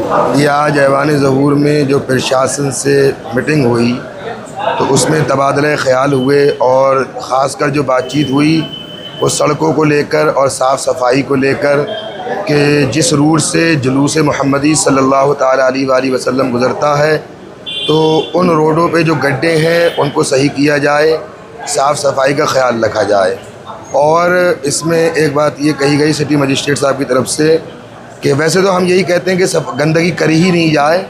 ये आज ऐवान ज़हूर में जो प्रशासन से मीटिंग हुई तो उसमें तबादला ख़याल हुए और ख़ासकर जो बातचीत हुई वो सड़कों को लेकर और साफ़ सफाई को लेकर कि जिस रूट से जुलूस मुहम्मदी सल्लल्लाहु ताला अलैहि वसल्लम गुज़रता है तो उन रोडों पे जो गड्ढे हैं उनको सही किया जाए, साफ़ सफाई का ख़याल रखा जाए। और इसमें एक बात ये कही गई सिटी मजिस्ट्रेट साहब की तरफ से कि वैसे तो हम यही कहते हैं कि सब गंदगी करी ही नहीं जाए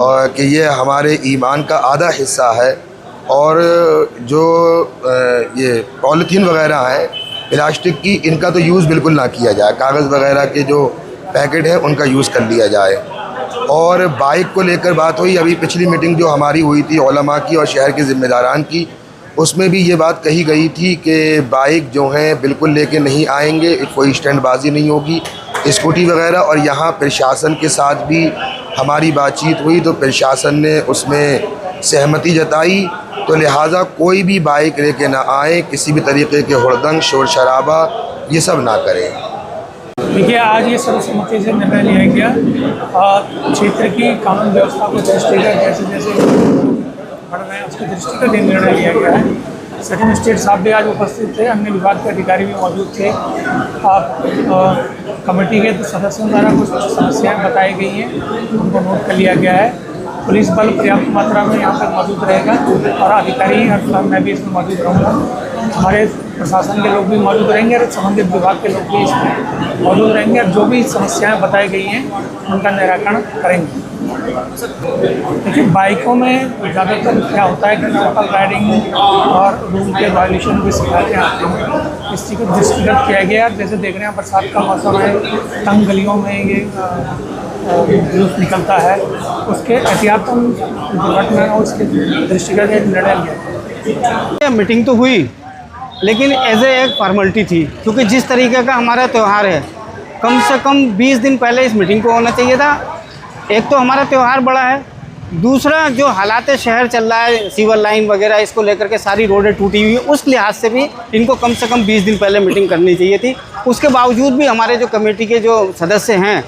और कि ये हमारे ईमान का आधा हिस्सा है। और जो ये पॉलीथीन वगैरह है प्लास्टिक की, इनका तो यूज़ बिल्कुल ना किया जाए, कागज़ वगैरह के जो पैकेट हैं उनका यूज़ कर लिया जाए। और बाइक को लेकर बात हुई, अभी पिछली मीटिंग जो हमारी हुई थी उलमा की और शहर के ज़िम्मेदारान की, उसमें भी ये बात कही गई थी कि बाइक जो हैं बिल्कुल लेके नहीं आएंगे, कोई स्टैंडबाजी नहीं होगी, स्कूटी वगैरह। और यहाँ प्रशासन के साथ भी हमारी बातचीत हुई तो प्रशासन ने उसमें सहमति जताई, तो लिहाजा कोई भी बाइक लेके ना आए, किसी भी तरीके के हुड़दंग शोर शराबा ये सब ना करें। देखिए, आज ये सर्वसम्मति से निर्णय लिया गया और क्षेत्र की कानून व्यवस्था को दृष्टिगत जैसे जैसे बढ़ रहे हैं उसके दृष्टिगत ये निर्णय लिया गया है। सिटी मजिस्ट्रेट साहब भी आज उपस्थित थे, अन्य विभाग के अधिकारी भी मौजूद थे। कमेटी के सदस्यों द्वारा कुछ समस्याएं बताई गई हैं, उनको नोट कर लिया गया है। पुलिस बल पर्याप्त मात्रा में यहाँ पर मौजूद रहेगा और अधिकारी और मैं भी इसमें मौजूद रहूँगा। हमारे प्रशासन के लोग भी मौजूद रहेंगे और संबंधित विभाग के लोग भी इसमें मौजूद रहेंगे और जो भी समस्याएं बताई गई हैं उनका निराकरण करेंगे। देखिए, बाइकों में ज़्यादातर क्या होता है कि लोकल राइडिंग और रूल के वायलेशन की शिकायतें आती हैं, इस चीज़ को दृष्टिगत किया गया। जैसे देख रहे हैं बरसात का मौसम है, तंग गलियों में ये जुलूस निकलता है, उसके एहतियातन दुर्घटना और उसके दृष्टिगत एक निर्णय लिया। मीटिंग तो हुई लेकिन एज एक फॉर्मेलिटी थी, क्योंकि जिस तरीके का हमारा त्यौहार है कम से कम 20 दिन पहले इस मीटिंग को होना चाहिए था। एक तो हमारा त्यौहार बड़ा है, दूसरा जो हालात शहर चल रहा है, सीवर लाइन वगैरह इसको लेकर के सारी रोडें टूटी हुई है, उस लिहाज से भी इनको कम से कम 20 दिन पहले मीटिंग करनी चाहिए थी। उसके बावजूद भी हमारे जो कमेटी के जो सदस्य हैं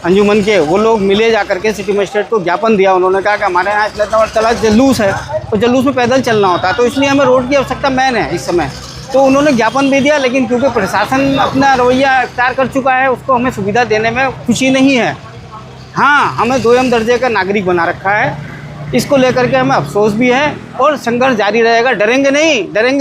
अंजुमन के, वो लोग मिले जा करके सिटी मजिस्ट्रेट को ज्ञापन दिया। उन्होंने कहा कि हमारे यहाँ इतना चला जुलूस है तो जुलूस में पैदल चलना होता है, तो इसलिए हमें रोड की आवश्यकता मैन है इस समय। तो उन्होंने ज्ञापन भी दिया, लेकिन क्योंकि प्रशासन अपना रवैया इख्तियार कर चुका है, उसको हमें सुविधा देने में खुशी नहीं है। हाँ, हमें 2M दर्जे का नागरिक बना रखा है, इसको लेकर के हमें अफसोस भी है और संघर्ष जारी रहेगा। डरेंगे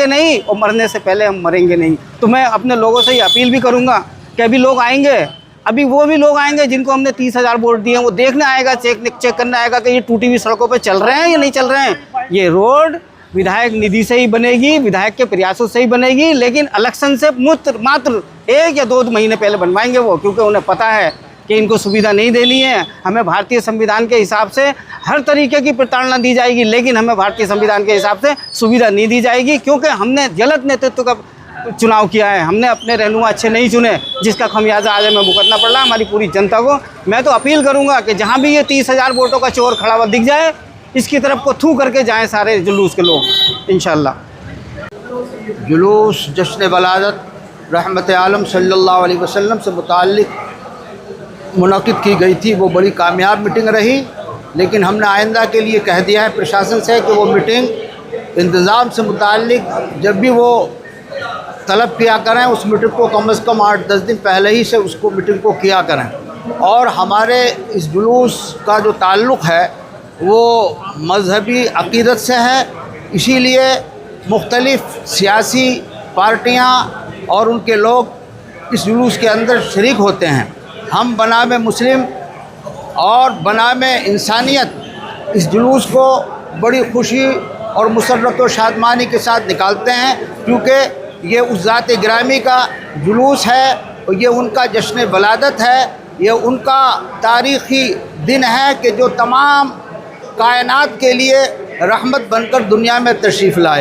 नहीं और मरने से पहले हम मरेंगे नहीं। तो मैं अपने लोगों से ये अपील भी करूँगा कि अभी लोग आएंगे, अभी वो भी लोग आएंगे जिनको हमने 30,000 वोट दिए हैं, वो देखने आएगा, चेक करने आएगा कि ये टूटी हुई सड़कों पे चल रहे हैं या नहीं चल रहे हैं। ये रोड विधायक निधि से ही बनेगी, विधायक के प्रयासों से ही बनेगी, लेकिन इलेक्शन से मात्र 1 या 2 महीने पहले बनवाएंगे वो, क्योंकि उन्हें पता है कि इनको सुविधा नहीं देनी है। हमें भारतीय संविधान के हिसाब से हर तरीके की प्रताड़ना दी जाएगी, लेकिन हमें भारतीय संविधान के हिसाब से सुविधा नहीं दी जाएगी, क्योंकि हमने गलत नेतृत्व का चुनाव किया है। हमने अपने रहनुमा अच्छे नहीं चुने, जिसका खमियाजा आज हमें भुगतना पड़ रहा है हमारी पूरी जनता को। मैं तो अपील करूंगा कि जहां भी ये 30,000 वोटों का चोर खड़ा हुआ दिख जाए, इसकी तरफ को थू करके जाएं सारे जुलूस के लोग, इंशाअल्लाह। जुलूस जश्न वलादत रहमत आलम सल्लल्लाहु अलैहि वसल्लम से मुताल्लिक़ मुनक़िद की गई थी, वो बड़ी कामयाब मीटिंग रही। लेकिन हमने आइंदा के लिए कह दिया है प्रशासन से कि वो मीटिंग इंतज़ाम से मुताल्लिक़ जब भी वो तलब किया करें, उस मीटिंग को कम से कम 8-10 दिन पहले ही से उसको मीटिंग को किया करें। और हमारे इस जुलूस का जो ताल्लुक़ है वो मज़हबी अक़ीदत से है, इसीलिए मुख्तलिफ़ सियासी पार्टियां और उनके लोग इस जुलूस के अंदर शरीक होते हैं। हम बनामे मुस्लिम और बनामे इंसानियत इस जुलूस को बड़ी खुशी और मुसर्रत व शादमानी के साथ निकालते हैं, क्योंकि ये उस ज़ात गिरामी का जुलूस है और ये उनका जश्न वलादत है, ये उनका तारीख़ी दिन है कि जो तमाम कायनात के लिए रहमत बनकर दुनिया में तशरीफ़ लाए।